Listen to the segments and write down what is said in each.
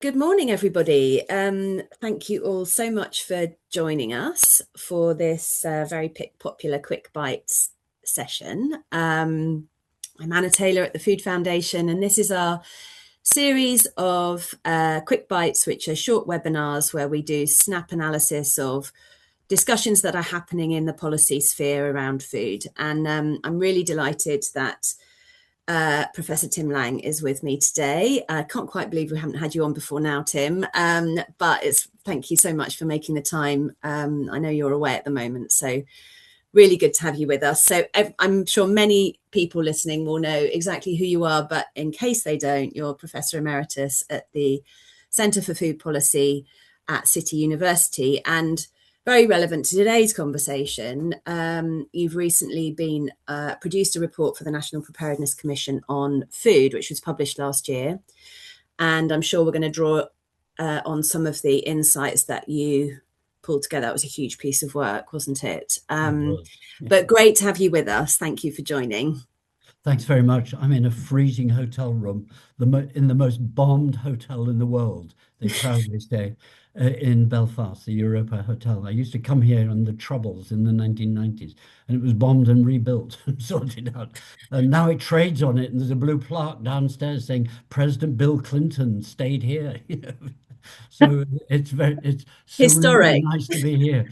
Good morning, everybody. Thank you all so much for joining us for this very popular Quick Bites session. I'm Anna Taylor at the Food Foundation, and this is our series of Quick Bites, which are short webinars where we do snap analysis of discussions that are happening in the policy sphere around food. And I'm really delighted that Professor Tim Lang is with me today. I can't quite believe we haven't had you on before now, Tim, but thank you so much for making the time. I know you're away at the moment, so really good to have you with us. So I'm sure many people listening will know exactly who you are, but in case they don't, you're Professor Emeritus at the Centre for Food Policy at City University, and very relevant to today's conversation. You've recently been produced a report for the National Preparedness Commission on food, which was published last year. And I'm sure we're going to draw on some of the insights that you pulled together. That was a huge piece of work, wasn't it? It was. Yeah. But great to have you with us. Thank you for joining. Thanks very much. I'm in a freezing hotel room, in the most bombed hotel in the world. They proudly say in Belfast, the Europa Hotel. I used to come here in the Troubles in the 1990s, and it was bombed and rebuilt and sorted out. And now it trades on it, and there's a blue plaque downstairs saying President Bill Clinton stayed here. So it's surreal and Historic. nice to be here.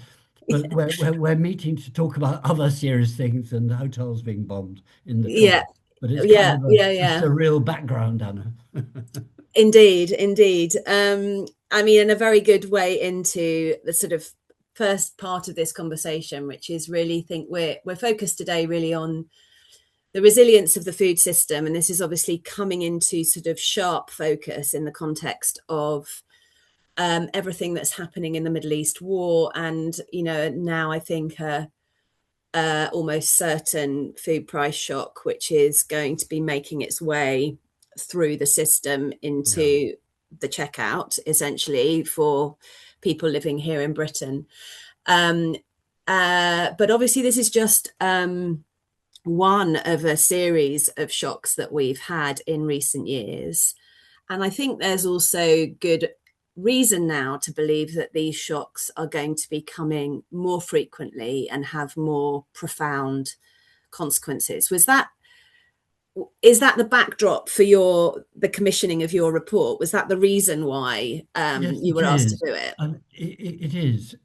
But we're meeting to talk about other serious things and the hotels being bombed in the Yeah, trouble. But it's kind yeah, of yeah, a yeah. surreal background, Anna. Indeed, indeed. I mean, in a very good way into the sort of first part of this conversation, which is really think we're focused today really on the resilience of the food system, and this is obviously coming into sort of sharp focus in the context of everything that's happening in the Middle East war, and now I think almost certain food price shock, which is going to be making its way through the system Yeah. into the checkout, essentially, for people living here in Britain. Um, but obviously, this is just one of a series of shocks that we've had in recent years. And I think there's also good reason now to believe that these shocks are going to be coming more frequently and have more profound consequences. Is that the backdrop for the commissioning of your report? Was that the reason why Yes, you it were asked is. to do it? It is.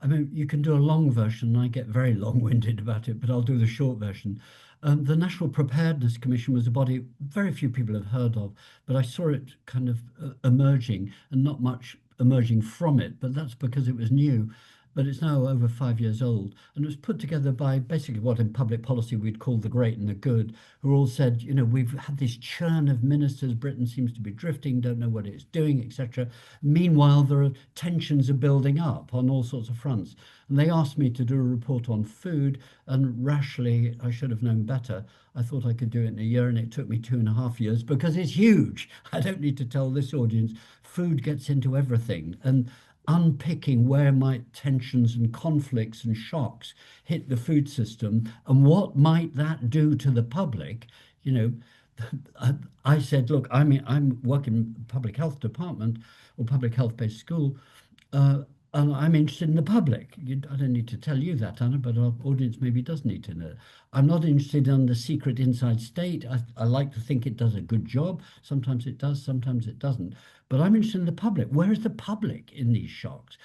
I mean, you can do a long version. I get very long-winded about it, but I'll do the short version. The National Preparedness Commission was a body very few people have heard of, but I saw it kind of emerging and not much emerging from it. But that's because it was new. But it's now over 5 years old, and it was put together by basically what in public policy we'd call the great and the good, who all said, we've had this churn of ministers, Britain seems to be drifting, don't know what it's doing, etc. Meanwhile, there are tensions are building up on all sorts of fronts. And they asked me to do a report on food, and rashly, I should have known better. I thought I could do it in a year, and it took me 2.5 years because it's huge. I don't need to tell this audience. Food gets into everything. And unpicking where might tensions and conflicts and shocks hit the food system and what might that do to the public, you know, I said, look, I mean, I'm working in public health department or public health based school, uh, and I'm interested in the public. I don't need to tell you that, Anna, but our audience maybe does need to know. I'm not interested in the secret inside state. I like to think it does a good job. Sometimes it does, sometimes it doesn't. But I'm interested in the public. Where is the public in these shocks?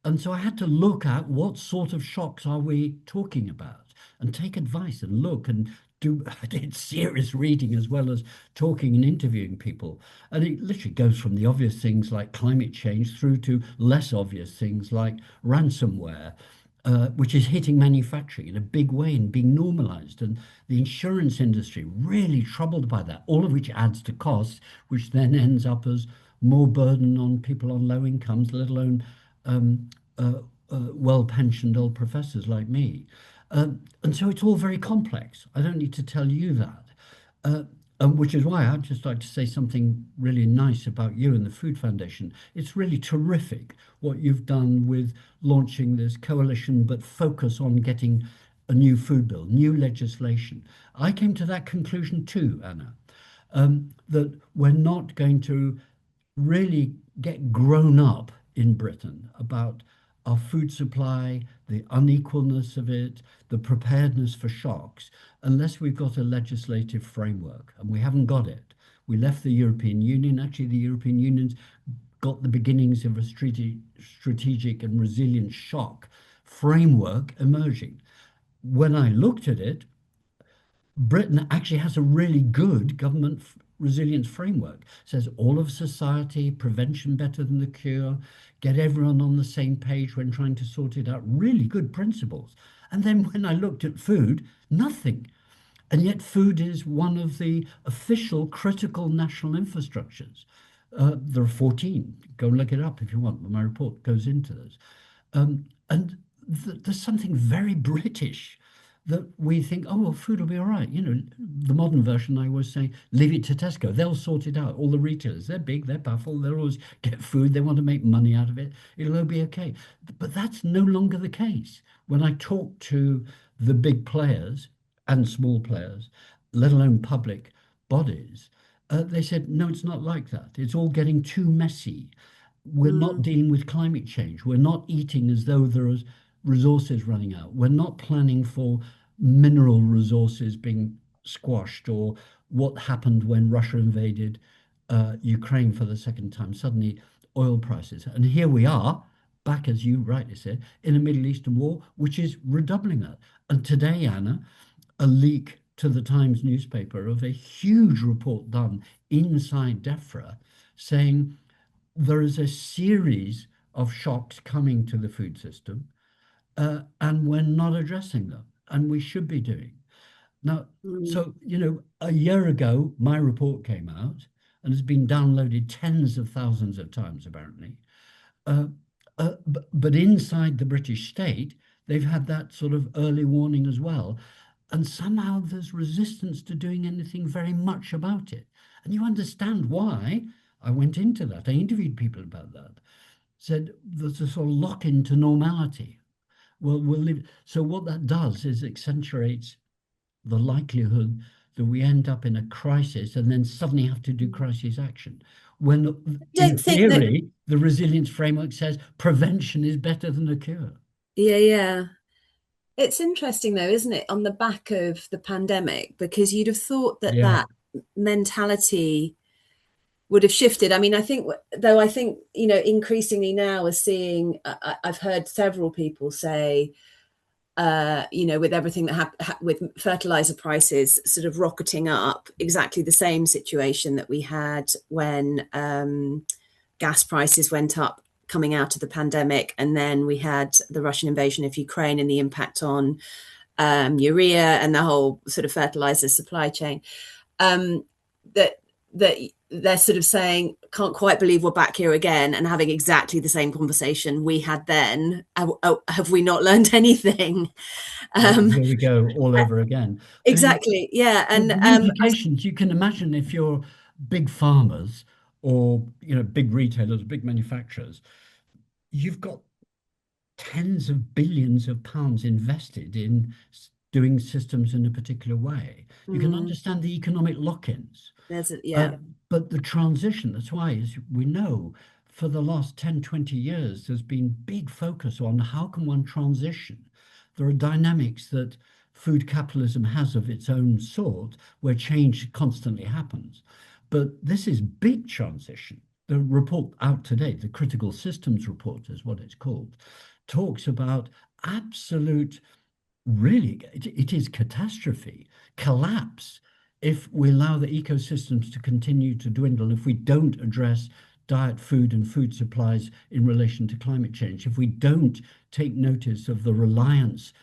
And so I had to look at what sort of shocks are we talking about and take advice and look and do I did serious reading as well as talking and interviewing people. And it literally goes from the obvious things like climate change through to less obvious things like ransomware, which is hitting manufacturing in a big way and being normalized. And the insurance industry really troubled by that, all of which adds to costs, which then ends up as more burden on people on low incomes, let alone um, well-pensioned old professors like me. And so it's all very complex. I don't need to tell you that. Uh, which is why I'd just like to say something really nice about you and the Food Foundation. It's really terrific what you've done with launching this coalition, but focus on getting a new food bill, new legislation. I came to that conclusion too, Anna, that we're not going to really get grown up in Britain about our food supply, the unequalness of it, the preparedness for shocks, unless we've got a legislative framework, and we haven't got it. We left the European Union. Actually, the European Union's got the beginnings of a strategic and resilient shock framework emerging. When I looked at it, Britain actually has a really good government resilience framework. It says all of society, prevention better than the cure, get everyone on the same page when trying to sort it out. Really good principles. And then when I looked at food, nothing. And yet, food is one of the official critical national infrastructures. There are 14. Go and look it up if you want. My report goes into this. And there's something very British that we think, oh, well, food will be all right. You know, the modern version, I was saying, leave it to Tesco. They'll sort it out. All the retailers, they're big, they're powerful, they'll always get food. They want to make money out of it. It'll all be okay. But that's no longer the case. When I talk to the big players and small players, let alone public bodies, they said, no, it's not like that. It's all getting too messy. We're not Mm, dealing with climate change. We're not eating as though there is resources running out. We're not planning for mineral resources being squashed or what happened when Russia invaded Ukraine for the second time. Suddenly, oil prices. And here we are, back as you rightly said, in a Middle Eastern war, which is redoubling that. And today, Anna, a leak to the Times newspaper of a huge report done inside DEFRA saying there is a series of shocks coming to the food system, and we're not addressing them, and we should be doing. Now, mm. so, a year ago, my report came out and has been downloaded tens of thousands of times, apparently. Uh, but inside the British state, they've had that sort of early warning as well. And somehow there's resistance to doing anything very much about it. And you understand why. I went into that. I interviewed people about that. Said there's a sort of lock into normality. Well, we'll live. So what that does is accentuates the likelihood that we end up in a crisis and then suddenly have to do crisis action. When I don't in think that, theory, the resilience framework says prevention is better than a cure. yeah, yeah. It's interesting though, isn't it, on the back of the pandemic, because you'd have thought that Yeah. that mentality would have shifted. I mean, I think, though, I think, increasingly now we're seeing, I've heard several people say, with everything that with fertilizer prices sort of rocketing up, exactly the same situation that we had when gas prices went up coming out of the pandemic, and then we had the Russian invasion of Ukraine and the impact on urea and the whole sort of fertilizer supply chain. Um, that that they're sort of saying, can't quite believe we're back here again and having exactly the same conversation we had then. Have we not learned anything? Um, Here we go all over again. I mean, exactly, yeah, and the implications you can imagine if you're big farmers or big retailers, big manufacturers, you've got tens of billions of pounds invested in doing systems in a particular way. You can mm, understand the economic lock-ins. yeah, Uh, but the transition, that's why, as we know, for the last 10, 20 years, there's been big focus on how can one transition. There are dynamics that food capitalism has of its own sort, where change constantly happens. But this is big transition. The report out today, the critical systems report is what it's called, talks about absolute, really, it is catastrophe, collapse, if we allow the ecosystems to continue to dwindle, if we don't address diet, food, and food supplies in relation to climate change, if we don't take notice of the reliance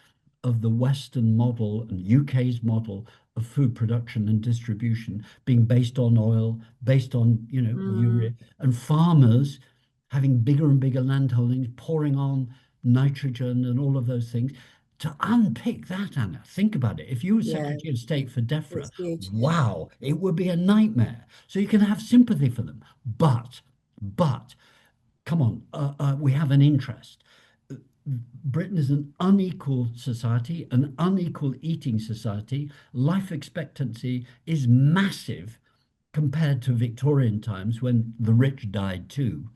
of the Western model and UK's model of food production and distribution being based on oil, based on, mm, urea, and farmers having bigger and bigger land holdings, pouring on nitrogen and all of those things. To unpick that, Anna, think about it. If you were yeah, Secretary of State for DEFRA, it's huge. wow, it would be a nightmare. So you can have sympathy for them. But, come on, we have an interest. Britain is an unequal society, an unequal eating society. Life expectancy is massive compared to Victorian times when the rich died too.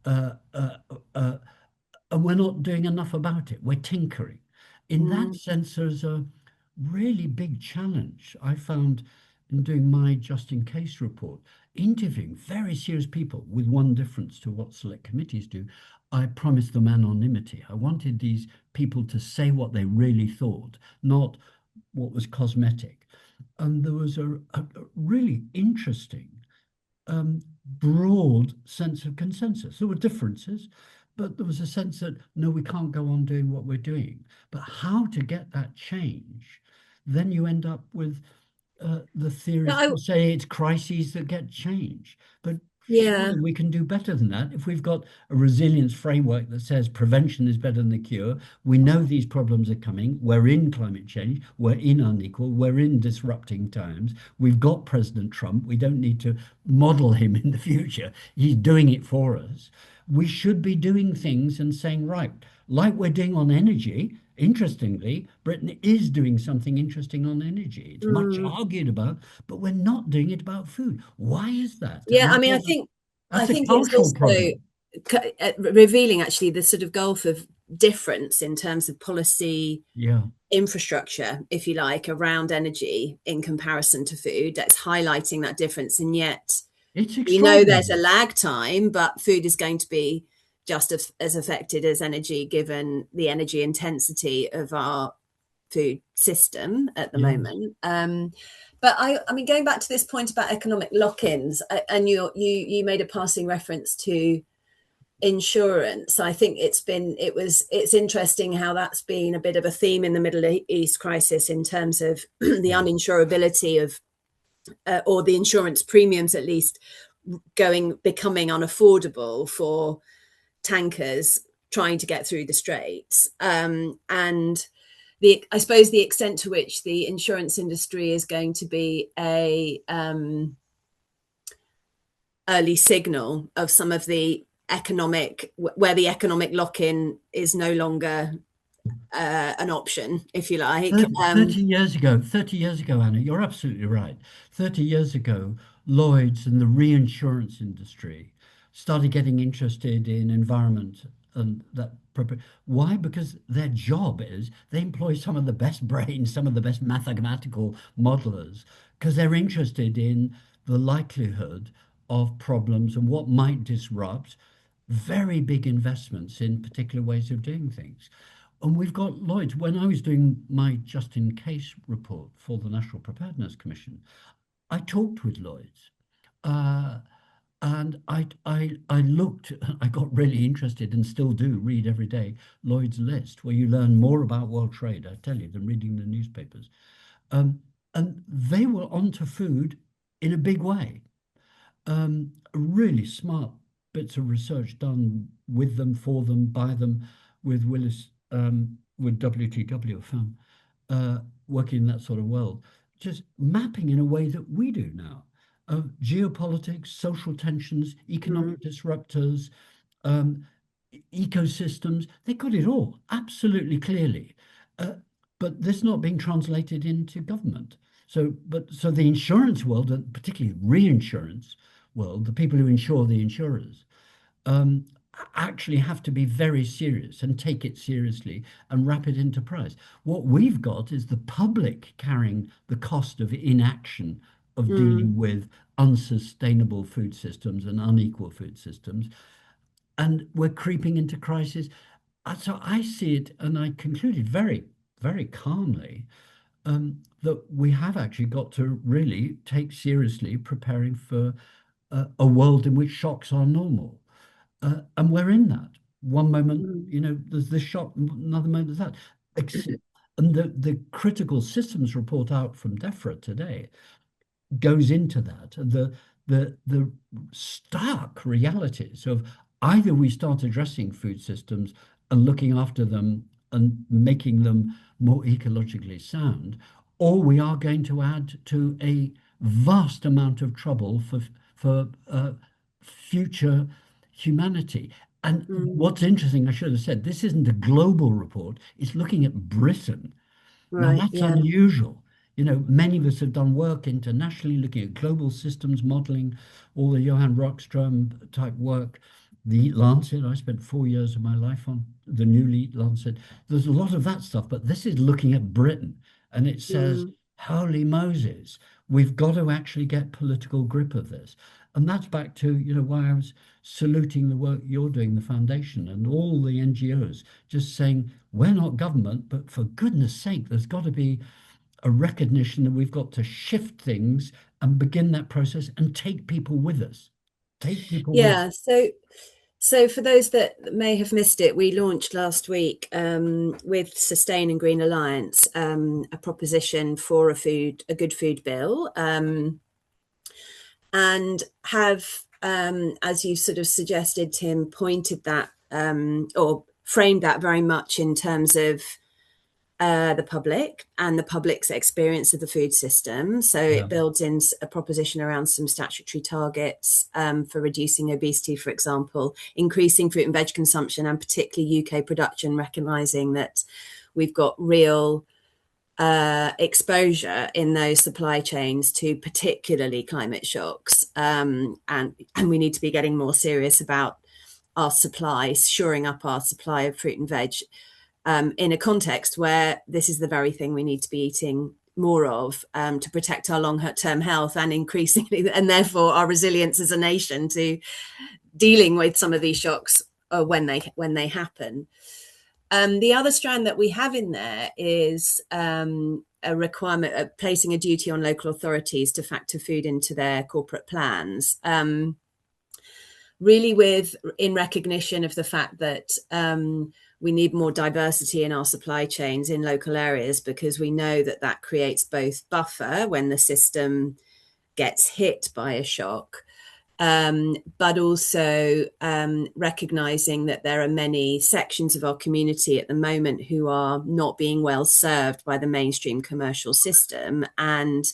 Uh, uh, uh, and we're not doing enough about it. We're tinkering. In that Mm. sense, there's a really big challenge I found in doing my just in case report, interviewing very serious people with one difference to what select committees do. I promised them anonymity. I wanted these people to say what they really thought, not what was cosmetic. And there was a really interesting broad sense of consensus. There were differences, but there was a sense that no, we can't go on doing what we're doing. But how to get that change? Then you end up with the But theorists I, who say it's crises that get change. But yeah. surely we can do better than that. If we've got a resilience framework that says prevention is better than the cure, we know these problems are coming. We're in climate change, we're in unequal, we're in disrupting times. We've got President Trump. We don't need to model him in the future. He's doing it for us. We should be doing things and saying, right, like we're doing on energy. Interestingly, Britain is doing something interesting on energy. It's much Mm. argued about, but we're not doing it about food. Why is that? Yeah, And I I mean, thought I that's a think it's cultural also problem. revealing actually the sort of gulf of difference in terms of policy Yeah, infrastructure, if you like, around energy in comparison to food. That's highlighting that difference, and yet it's we know there's a extraordinary. lag time, but food is going to be just as affected as energy, given the energy intensity of our food system at the Yeah. moment. But I mean, going back to this point about economic lock-ins, and you made a passing reference to insurance. I think it's interesting how that's been a bit of a theme in the Middle East crisis in terms of the Yeah. uninsurability of or the insurance premiums at least becoming unaffordable for tankers trying to get through the straits, and I suppose the extent to which the insurance industry is going to be a early signal of some of the economic where the economic lock-in is no longer an option, if you like. 30 years ago, 30 years ago, Anna, you're absolutely right. 30 years ago, Lloyd's and the reinsurance industry started getting interested in environment and that. Why? Because their job is they employ some of the best brains, some of the best mathematical modelers, because they're interested in the likelihood of problems and what might disrupt very big investments in particular ways of doing things. And we've got Lloyd's. When I was doing my just in case report for the National Preparedness Commission, I talked with Lloyd's. Uh, and I looked, I got really interested and still do read every day Lloyd's List, where you learn more about world trade, I tell you, than reading the newspapers. And they were onto food in a big way. Really smart bits of research done with them, for them, by them, with Willis, with WTW, firm, working in that sort of world, just mapping in a way that we do now of geopolitics, social tensions, Mm, economic disruptors, um, ecosystems. They got it all absolutely clearly, uh, but this not being translated into government. So the insurance world, and particularly reinsurance world, the people who insure the insurers, um, actually have to be very serious and take it seriously and wrap it into price. What we've got is the public carrying the cost of inaction of mm, dealing with unsustainable food systems and unequal food systems. And we're creeping into crisis. So I see it, and I concluded very, very calmly that we have actually got to really take seriously preparing for a world in which shocks are normal. And we're in that. One moment, mm, there's this shock, another moment there's that. Ex- And the critical systems report out from DEFRA today goes into that. The stark realities of either we start addressing food systems and looking after them and making them more ecologically sound, or we are going to add to a vast amount of trouble for future humanity. And mm. what's interesting, I should have said, this isn't a global report, it's looking at Britain. Now, Right, that's yeah. unusual. Many of us have done work internationally looking at global systems modeling, all the Johan Rockström type work. The Eat Lancet, I spent 4 years of my life on the new Eat Lancet. There's a lot of that stuff, but this is looking at Britain, and it says, Mm. holy Moses, we've got to actually get political grip of this. And that's back to, why I was saluting the work you're doing, the foundation and all the NGOs, just saying, we're not government, but for goodness sake, there's got to be a recognition that we've got to shift things and begin that process and take people with us. Take people with us. Yeah, so for those that may have missed it, we launched last week with Sustain and Green Alliance a proposition for a good food bill, and have, as you sort of suggested, Tim, pointed that or framed that very much in terms of the public and the public's experience of the food system. So Yeah. it builds in a proposition around some statutory targets for reducing obesity, for example, increasing fruit and veg consumption, and particularly UK production, recognising that we've got real exposure in those supply chains to particularly climate shocks, and we need to be getting more serious about our supply, shoring up our supply of fruit and veg, in a context where this is the very thing we need to be eating more of, to protect our long-term health and increasingly, and therefore our resilience as a nation to dealing with some of these shocks when they happen. The other strand that we have in there is a requirement of placing a duty on local authorities to factor food into their corporate plans. Really, with in recognition of the fact that we need more diversity in our supply chains in local areas, because we know that that creates both buffer when the system gets hit by a shock, but also recognizing that there are many sections of our community at the moment who are not being well served by the mainstream commercial system and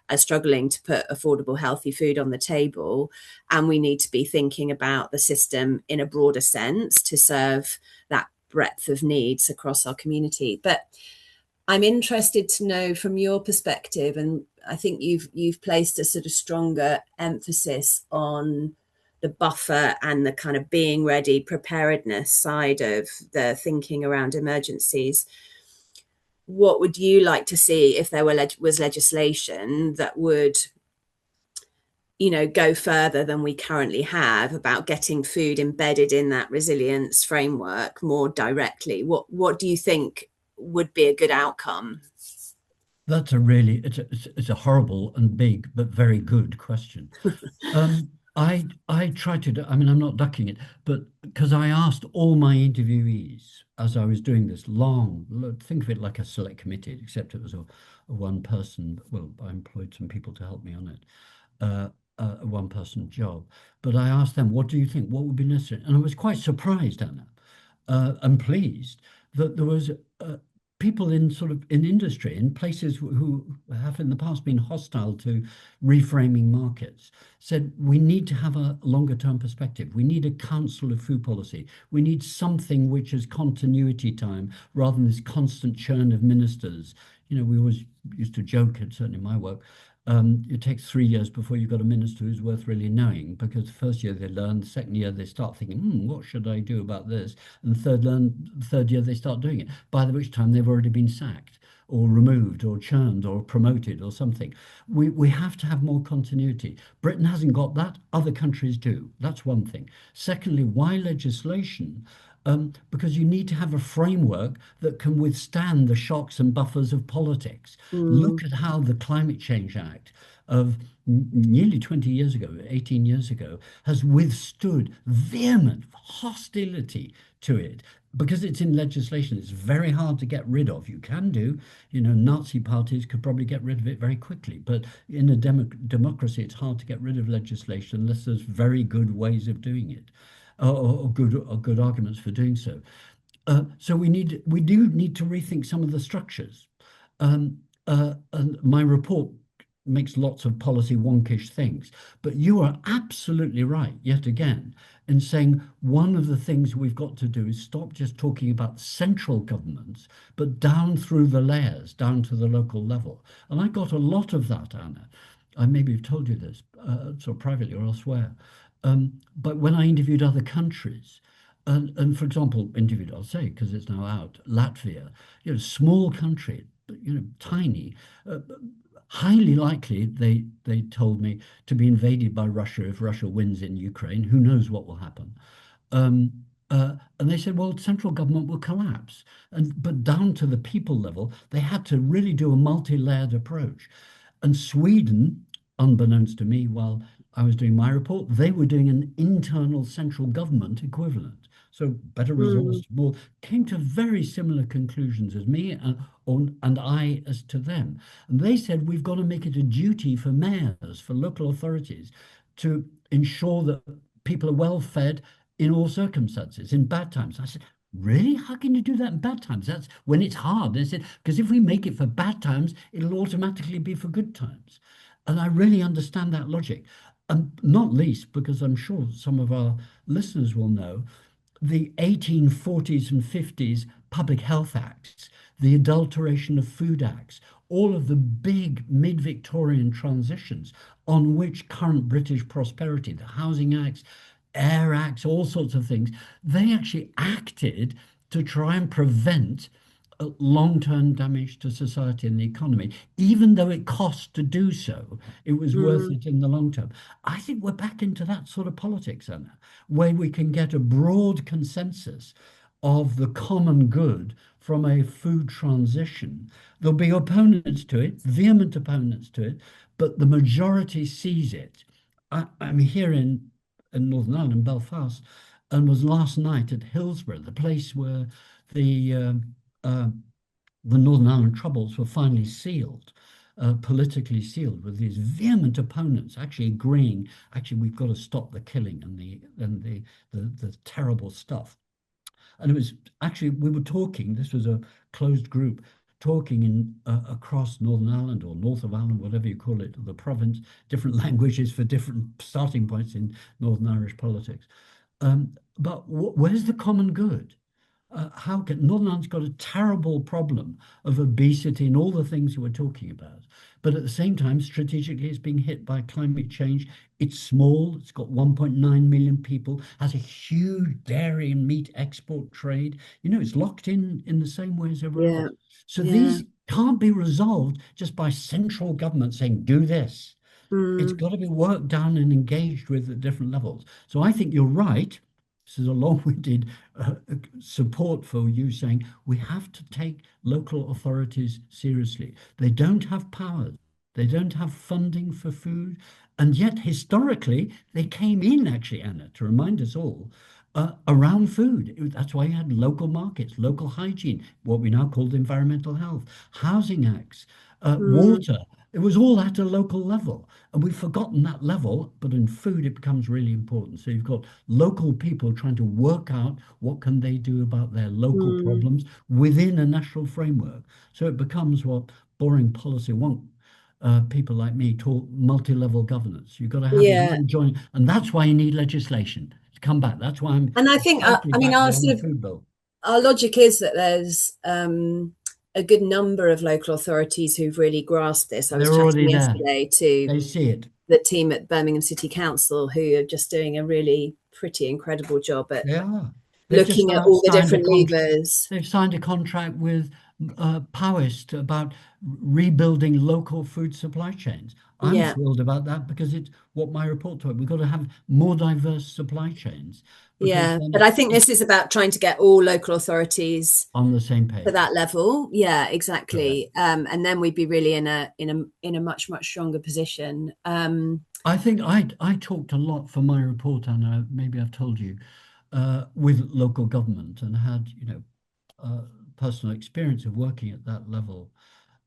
are struggling to put affordable, healthy food on the table. And we need to be thinking about the system in a broader sense to serve that breadth of needs across our community. But I'm interested to know from your perspective, and I think you've placed a sort of stronger emphasis on the buffer and the kind of being ready, preparedness side of the thinking around emergencies. What would you like to see if there was legislation that would, go further than we currently have about getting food embedded in that resilience framework more directly? What do you think would be a good outcome? That's a really, it's a horrible and big, but very good question. I tried to do, I mean, I'm not ducking it, but because I asked all my interviewees as I was doing this think of it like a select committee, except it was a one person, well, I employed some people to help me on it, a one person job. But I asked them, what do you think? What would be necessary? And I was quite surprised, Anna, and pleased that there was people in sort of in industry in places who have in the past been hostile to reframing markets said we need to have a longer term perspective. We need a council of food policy. We need something which is continuity time rather than this constant churn of ministers. We always used to joke, and certainly in my work, it takes 3 years before you've got a minister who's worth really knowing, because the first year they learn, the second year they start thinking, what should I do about this? And third year they start doing it, by which time they've already been sacked or removed or churned or promoted or something. We have to have more continuity. Britain hasn't got that, other countries do. That's one thing. Secondly, why legislation? Because you need to have a framework that can withstand the shocks and buffers of politics. Mm, Look at how the Climate Change Act of nearly 20 years ago, 18 years ago, has withstood vehement hostility to it because it's in legislation. It's very hard to get rid of. You can do, Nazi parties could probably get rid of it very quickly, but in a democracy, it's hard to get rid of legislation unless there's very good ways of doing it, or good arguments for doing so. So we do need to rethink some of the structures. And my report makes lots of policy wonkish things. But you are absolutely right, yet again, in saying one of the things we've got to do is stop just talking about central governments, but down through the layers, down to the local level. And I got a lot of that, Anna. I maybe have told you this, so privately or elsewhere. But when I interviewed other countries, and for example, interviewed, I'll say, because it's now out, Latvia, small country, tiny, uh, highly likely, they told me, to be invaded by Russia if Russia wins in Ukraine. Who knows what will happen? Um, and they said, well, central government will collapse. But down to the people level, they had to really do a multi-layered approach. And Sweden, unbeknownst to me, while I was doing my report, they were doing an internal central government equivalent. So better Mm, resourced, more, came to very similar conclusions as me and I as to them. And they said we've got to make it a duty for mayors, for local authorities, to ensure that people are well fed in all circumstances, in bad times. I said, really? How can you do that in bad times? That's when it's hard. They said, because if we make it for bad times, it'll automatically be for good times. And I really understand that logic. And not least because I'm sure some of our listeners will know the 1840s and 50s public health acts, the adulteration of food acts, all of the big mid-Victorian transitions on which current British prosperity, the housing acts, air acts, all sorts of things, they actually acted to try and prevent long-term damage to society and the economy, even though it cost to do so, it was worth mm, it in the long term. I think we're back into that sort of politics, Anna, where we can get a broad consensus of the common good from a food transition. There'll be opponents to it, vehement opponents to it, but the majority sees it. I'm here in Northern Ireland, Belfast, and was last night at Hillsborough, the place where the uh, the Northern Ireland Troubles were finally sealed, politically sealed, with these vehement opponents actually agreeing, actually, we've got to stop the killing and the terrible stuff. And it was actually, we were talking, this was a closed group, talking in across Northern Ireland or north of Ireland, whatever you call it, the province, different languages for different starting points in Northern Irish politics. But where's the common good? How can Northern Ireland's got a terrible problem of obesity and all the things we're talking about. But at the same time, strategically, it's being hit by climate change. It's small, it's got 1.9 million people, has a huge dairy and meat export trade. It's locked in the same way as everywhere yeah, else. So yeah. these can't be resolved just by central government saying, do this. It's Mm, got to be worked down and engaged with at different levels. So I think you're right. This is a long-winded support for you saying we have to take local authorities seriously. They don't have powers. They don't have funding for food. And yet, historically, they came in, actually, Anna, to remind us all, around food. That's why you had local markets, local hygiene, what we now call environmental health, housing acts, mm, water. It was all at a local level. And we've forgotten that level, but in food it becomes really important. So you've got local people trying to work out what can they do about their local mm. problems within a national framework. So it becomes what boring policy want. People like me talk multi-level governance. You've got to have Yeah. everyone join, and that's why you need legislation to come back. That's why I'm And I think, totally I mean, back our there on the sort of food bill. our logic is that there's a good number of local authorities who've really grasped this. I was They're chatting already there. yesterday to They see it. the team at Birmingham City Council who are just doing a really pretty incredible job at They are. They've just looking at all the signed a different contract. levers. They've signed a contract with Powist about rebuilding local food supply chains. I'm Yeah, thrilled about that because it's what my report told. We've got to have more diverse supply chains because yeah. then But I think it's this is about trying to get all local authorities on the same to page. that level. Yeah, Correct. exactly. And then we'd be really in a much stronger position. I think I talked a lot for my report, and maybe I've told you, with local government and had, personal experience of working at that level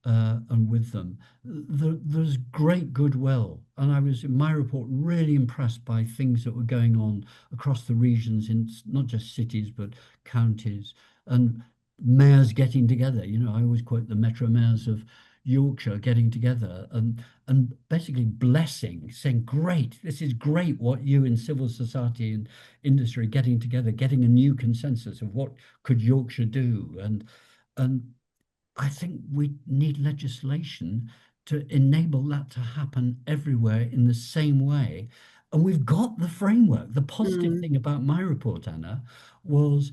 and with them. There's great goodwill. And I was, in my report, really impressed by things that were going on across the regions in not just cities, but counties and mayors getting together. I always quote the metro mayors of Yorkshire getting together and basically blessing, saying, "Great, this is great what you in civil society and industry getting together, getting a new consensus of what could Yorkshire do." And I think we need legislation to enable that to happen everywhere in the same way. And we've got the framework. The positive Mm, thing about my report, Anna, was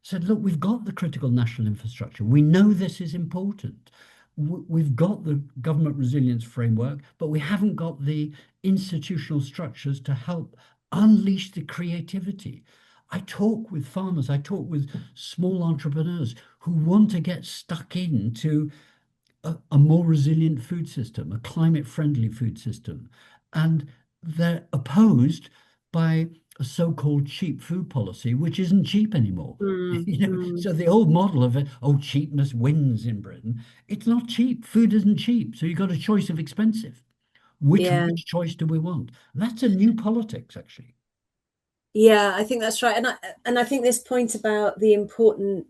said, look, we've got the critical national infrastructure. We know this is important. We've got the government resilience framework, but we haven't got the institutional structures to help unleash the creativity. I talk with farmers, I talk with small entrepreneurs who want to get stuck into a more resilient food system, a climate friendly food system. And they're opposed by a so-called cheap food policy, which isn't cheap anymore. mm, So mm. the old model of it, oh, cheapness wins in Britain. It's not cheap. Food isn't cheap. So you've got a choice of expensive. Yeah. Which choice do we want? That's a new politics, actually. Yeah, I think that's right. And I think this point about the important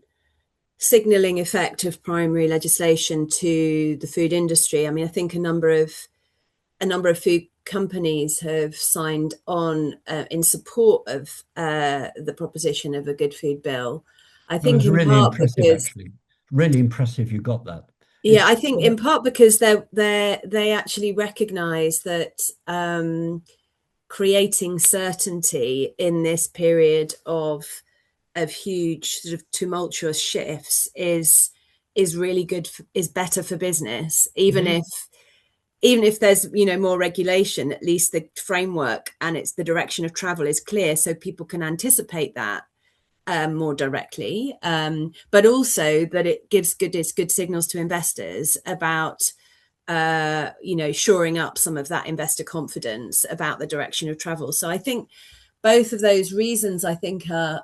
signaling effect of primary legislation to the food industry. I mean, I think a number of food companies have signed on in support of the proposition of a good food bill. I That think was in really part impressive, because actually. Really impressive you got that. yeah, It's I think in part because they actually recognise that creating certainty in this period of huge sort of tumultuous shifts is really good is better for business, it even is. if there's more regulation. At least the framework and it's the direction of travel is clear, so people can anticipate that more directly, but also that it gives good signals to investors about shoring up some of that investor confidence about the direction of travel. So I think both of those reasons, I think, are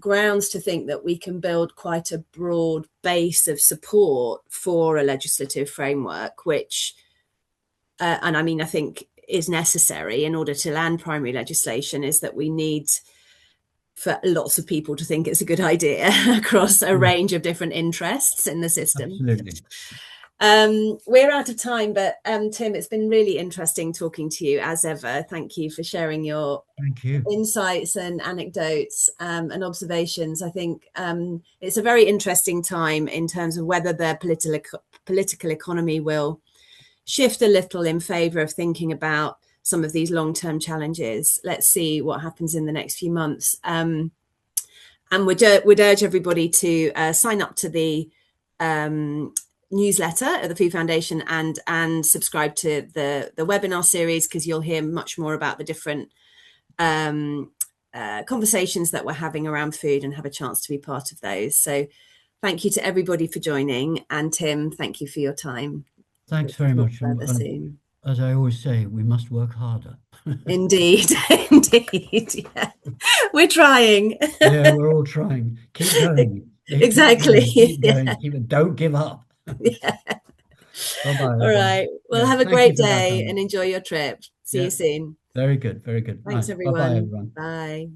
grounds to think that we can build quite a broad base of support for a legislative framework, which, and I mean, I think is necessary in order to land primary legislation, is that we need for lots of people to think it's a good idea across a Yeah, range of different interests in the system. absolutely. We're out of time, but Tim, it's been really interesting talking to you as ever. Thank you for sharing your Thank you. insights and anecdotes and observations. I think it's a very interesting time in terms of whether the political economy will shift a little in favour of thinking about some of these long-term challenges. Let's see what happens in the next few months. And would urge everybody to sign up to the newsletter at the Food Foundation and subscribe to the webinar series, because you'll hear much more about the different conversations that we're having around food and have a chance to be part of those. So thank you to everybody for joining. And Tim, thank you for your time. Thanks We'll very talk much. further soon. As I always say, we must work harder. Indeed, indeed. Yeah. We're trying. Yeah, we're all trying. Keep going. Yeah, keep Exactly. going. Keep Yeah. going. Keep it. Don't give up. Yeah. Bye-bye, All everyone. right. Well, Yeah, have a thank you great for that, day Anna. and enjoy your trip. See you Yeah, soon. very good. Very good. Thanks, Right. Bye-bye, everyone. everyone. Bye.